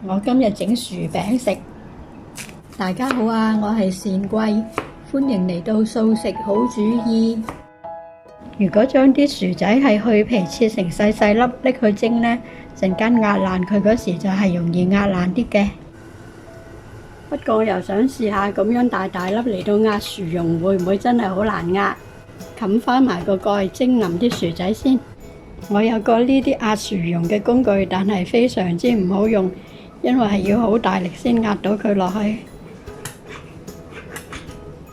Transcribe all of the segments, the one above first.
我今日整薯餅食。大家好啊，我係善貴，歡迎嚟到素食好主意。如果將啲薯仔係去皮切成細細粒拎去蒸呢，陣間壓爛佢嗰時就係容易壓爛啲嘅。不過我又想試下咁樣大大粒嚟到壓薯蓉，會唔會真係好難壓？冚翻埋個蓋，蒸腍啲薯仔先。我有個呢啲壓薯蓉嘅工具，但係非常之唔好用，因為係要好大力先壓到佢落去。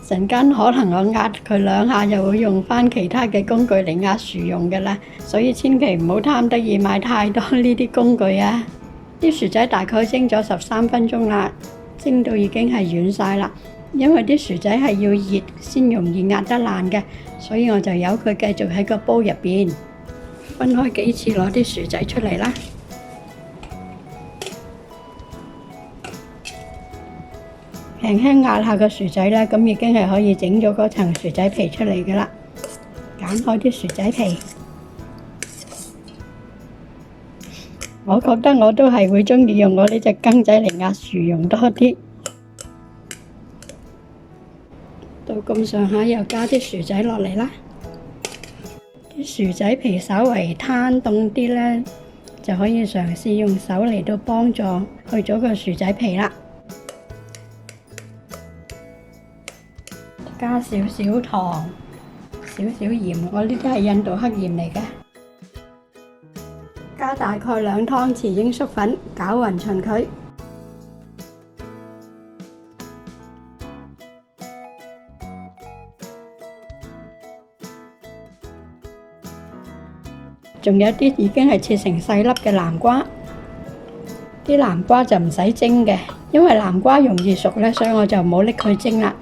陣間可能我壓佢2下，又會用翻其他嘅工具嚟壓薯蓉嘅啦，所以千祈唔好貪得意買太多呢啲工具啊！啲薯仔大概蒸咗13分鐘啦，蒸到已經係軟晒啦。因為啲薯仔係要熱先容易壓得爛嘅，所以我就由佢繼續喺個煲入邊分開幾次攞啲薯仔出嚟啦。輕輕壓下個薯仔啦，咁已經係可以整咗嗰層薯仔皮出嚟嘅啦。揀開啲薯仔皮，我覺得我都係會鍾意用我呢隻羹仔嚟壓薯蓉多啲。到咁上下又加啲薯仔落嚟啦。啲薯仔皮稍為攤凍啲呢，就可以嘗試用手嚟到幫助去咗個薯仔皮啦。加少少糖，少少鹽，我呢啲係印度黑鹽嚟嘅。加大概2湯匙鷹粟粉，攪勻勻佢。仲有啲已經係切成細粒嘅南瓜，啲南瓜就唔使蒸嘅，因為南瓜容易熟呢，所以我就冇拎佢蒸啦。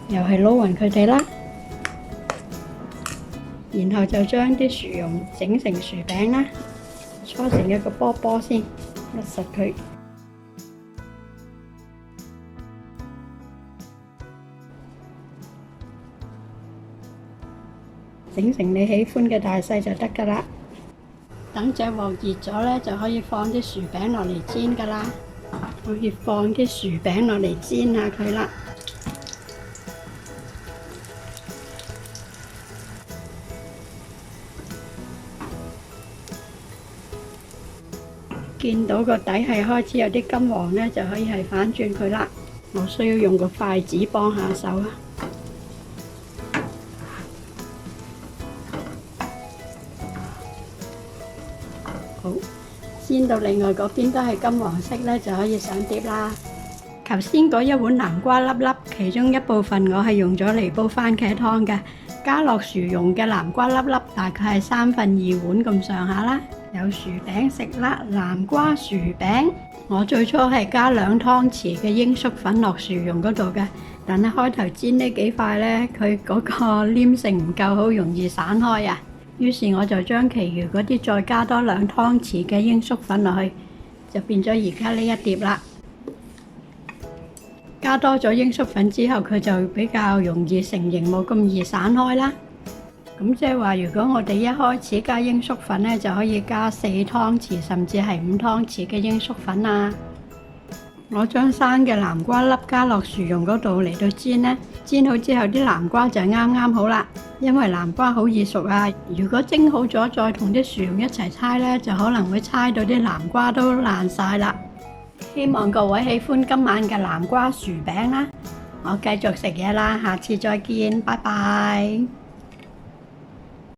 又係撈勻佢哋啦，然後就將啲薯蓉整成薯餅啦，搓成一個波波先，甩實佢。整成你喜歡嘅大細就得㗎啦。等隻鑊熱咗呢，就可以放啲薯餅落嚟煎㗎啦。可以放啲薯餅落嚟煎下佢啦。見到個底係開始有啲金黃呢，就可以係反轉佢啦。我需要用個筷子幫下手啊。好，煎到另外嗰邊都係金黃色呢，就可以上碟啦。頭先嗰一碗南瓜粒粒，其中一部分我係用咗嚟煲番茄湯嘅，加落薯蓉嘅南瓜粒粒大概係2/3碗咁上下啦。有薯餅食啦，南瓜薯餅。我最初係加2湯匙嘅鷹粟粉落薯蓉嗰度嘅，但係開頭煎呢幾塊呢，佢嗰個黏性唔夠好，容易散開啊。於是我就將其餘嗰啲再加多2湯匙嘅鷹粟粉落去，就變咗而家呢一碟啦。加多咗鷹粟粉之後，佢就比較容易成形，冇咁易散開啦。咁即係話，如果我哋一開始加鷹粟粉呢，就可以加4湯匙甚至係5湯匙嘅鷹粟粉啊。我將生嘅南瓜粒加落薯蓉嗰度嚟到煎呢，煎好之後啲南瓜就啱啱好啦。因為南瓜好易熟啊，如果蒸好咗再同啲薯蓉一齊搓呢，就可能會搓到啲南瓜都爛晒啦。希望各位喜歡今晚嘅南瓜薯餅啦。我繼續食嘢啦，下次再見，拜拜。